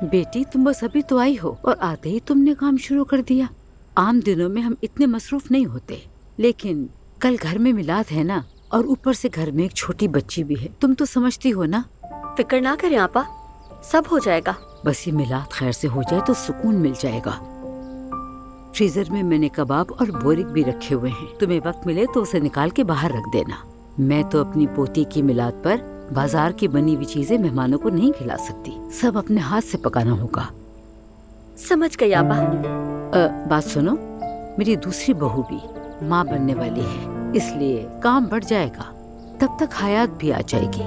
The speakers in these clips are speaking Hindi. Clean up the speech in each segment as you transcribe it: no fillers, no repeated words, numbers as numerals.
बेटी तुम बस अभी तो आई हो और आते ही तुमने काम शुरू कर दिया। आम दिनों में हम इतने मसरूफ नहीं होते, लेकिन कल घर में मिलाद है ना, और ऊपर से घर में एक छोटी बच्ची भी है, तुम तो समझती हो ना। फिक्र ना करें आपा, सब हो जाएगा। बस ये मिलाद खैर से हो जाए तो सुकून मिल जाएगा। फ्रीजर में मैंने कबाब और बोरिक भी रखे हुए हैं, तुम्हें वक्त मिले तो उसे निकाल के बाहर रख देना। मैं तो अपनी पोती की मिलाद पर बाजार की बनी हुई चीजें मेहमानों को नहीं खिला सकती, सब अपने हाथ से पकाना होगा। समझ गई आपा। बात सुनो, मेरी दूसरी बहू भी माँ बनने वाली है, इसलिए काम बढ़ जाएगा। तब तक हयात भी आ जाएगी।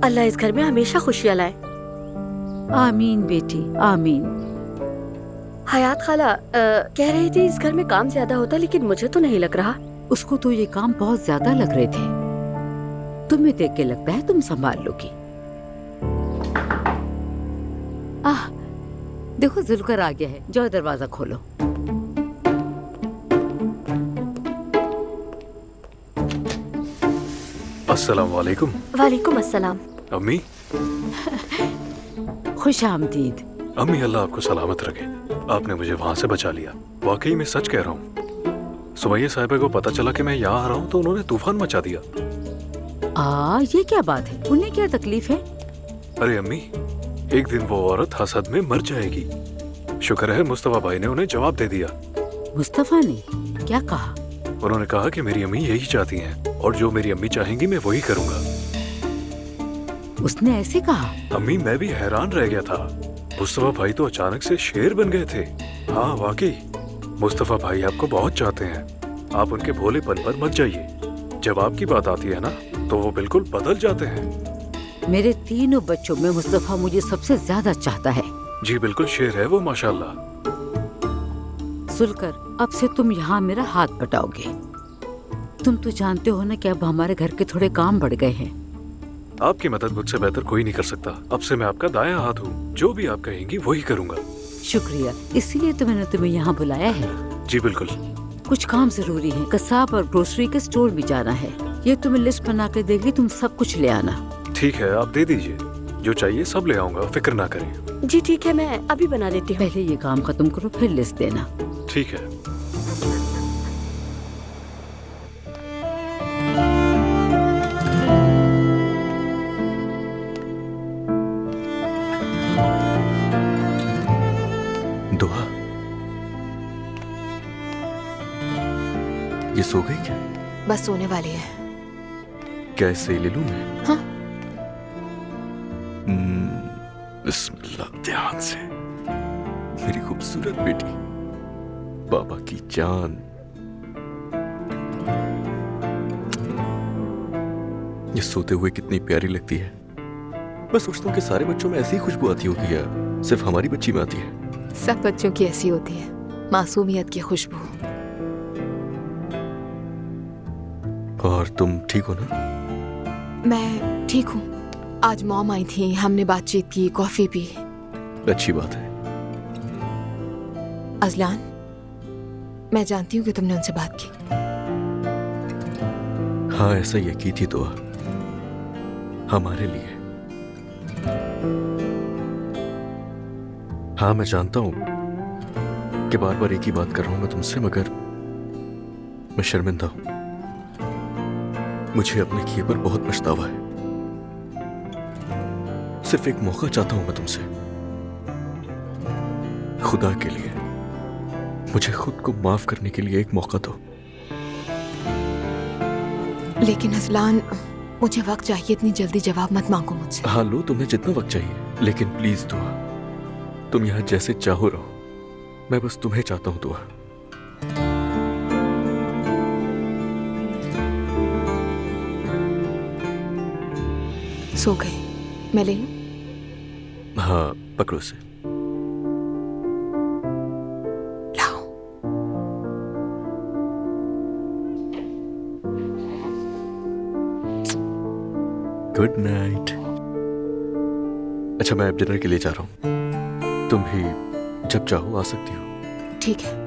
अल्लाह इस घर में हमेशा खुशियाँ लाए। आमीन बेटी, आमीन। हयात खाला कह रही थी इस घर में काम ज्यादा होता, लेकिन मुझे तो नहीं लग रहा। उसको तो ये काम बहुत ज्यादा लग रहे थे, तुम्हें देख के लगता है तुम संभाल लोगी। देखो जुल्कर आ गया है, जाओ दरवाजा खोलो। अस्सलाम वालेकुम। वालेकुम अस्सलाम। अम्मी। खुश आमदीद। अम्मी, अल्लाह आपको सलामत रखे। आपने मुझे वहाँ से बचा लिया। वाकई में सच कह रहा हूँ, सुमैया साहिबा को पता चला कि मैं यहाँ आ रहा हूँ तो उन्होंने तूफान मचा दिया। ये क्या बात है? उन्हें क्या तकलीफ है? अरे अम्मी, एक दिन वो औरत हसद में मर जाएगी। शुक्र है मुस्तफा भाई ने उन्हें जवाब दे दिया। मुस्तफा ने क्या कहा? उन्होंने कहा कि मेरी अम्मी यही चाहती हैं और जो मेरी अम्मी चाहेंगी मैं वही करूँगा। उसने ऐसे कहा? अम्मी, मैं भी हैरान रह गया था। मुस्तफा भाई तो अचानक से शेर बन गए थे। हाँ वाकई, मुस्तफा भाई आपको बहुत चाहते हैं। आप उनके भोलेपन पर मत जाइए। जब आपकी बात आती है ना तो वो बिल्कुल बदल जाते हैं। मेरे तीनों बच्चों में मुस्तफा मुझे सबसे ज्यादा चाहता है। जी बिल्कुल शेर है वो, माशाल्लाह। सुलकर, अब से तुम यहाँ मेरा हाथ बटाओगे। तुम तो जानते हो ना कि अब हमारे घर के थोड़े काम बढ़ गए हैं। आपकी मदद मुझसे बेहतर कोई नहीं कर सकता। अब से मैं आपका दायां हाथ हूँ, जो भी आप कहेंगी वही करूँगा। शुक्रिया, इसीलिए तो मैंने तुम्हें यहाँ बुलाया है। जी बिल्कुल। कुछ काम जरूरी है, कसाब और ग्रोसरी के स्टोर भी जाना है। ये तुम्हें लिस्ट बना के देगी, तुम सब कुछ ले आना। ठीक है, आप दे दीजिए, जो चाहिए सब ले आऊंगा, फिक्र ना करें। जी ठीक है, मैं अभी बना देती हूँ। पहले ये काम खत्म करो फिर लिस्ट देना। ठीक है। दुआ, ये सो गई क्या? बस सोने वाली है। क्या इसे ले लूं मैं? हाँ। बिस्मिल्लाह, ध्यान से। मेरी खूबसूरत बेटी, बाबा की जान। ये सोते हुए कितनी प्यारी लगती है। मैं सोचता हूँ कि सारे बच्चों में ऐसी ही खुशबू आती होगी या सिर्फ हमारी बच्ची में आती है। सब बच्चों की ऐसी होती है, मासूमियत की खुशबू। और तुम ठीक हो ना? मैं ठीक हूँ। आज मॉम आई थी, हमने बातचीत की, कॉफी पी। अच्छी बात है। अजलान, मैं जानती हूँ कि तुमने उनसे बात की। हाँ, ऐसा ही की थी दुआ, हमारे लिए। हाँ, मैं जानता हूं कि बार बार एक ही बात कर रहा हूं मैं तुमसे, मगर मैं शर्मिंदा हूं। मुझे अपने किए पर बहुत पछतावा है। सिर्फ एक मौका चाहता हूं मैं तुमसे। खुदा के लिए मुझे खुद को माफ करने के लिए एक मौका दो। लेकिन अजलान, मुझे वक्त चाहिए, इतनी जल्दी जवाब मत मांगो मुझसे। हाँ लो, तुम्हें जितना वक्त चाहिए, लेकिन प्लीज दुआ, तुम यहां जैसे चाहो रहो। मैं बस तुम्हें चाहता हूं दुआ। सो गए, मैं ले लूं? हाँ, पकड़ो से। लाओ। Good night. अच्छा, मैं अब डिनर के लिए जा रहा हूँ। तुम भी जब चाहो आ सकती हो। ठीक है।